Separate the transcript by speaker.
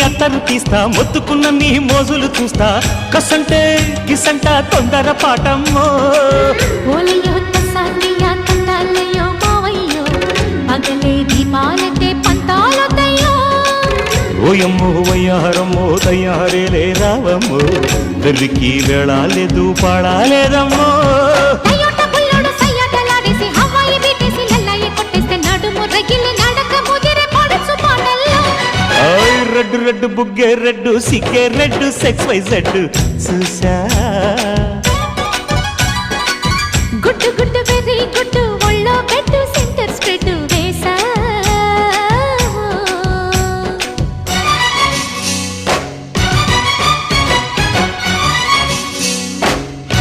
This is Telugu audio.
Speaker 1: అత్తరు తీస్తా మొత్తుకున్న నీ మోజులు చూస్తా కసంటే గిసంట తొందర పాటమ్మో
Speaker 2: ఓలయ్యో తసానియా తండాలయ్యో మావయ్యో పగలే దీపాలకే పంతాలొద్దయ్యో
Speaker 1: ఓయమ్మో వయ్యారమ్మో తయారేలే రావమ్మో వెర్రికి వేళాలేదు పాడాలేదమ్మో
Speaker 2: టయోటా బుల్లోడు సయ్యాటలాడేసి హవాయి బీటేసి లల్లాయి కొట్టేస్తే నడుము రగిలి నడక ముదిరే పడుచు పాటల్లో
Speaker 1: రెడ్డు రెడ్డు బుగ్గే రెడ్డు సిగ్గే రెడ్డు సెక్స్ వై జెడ్ చూసా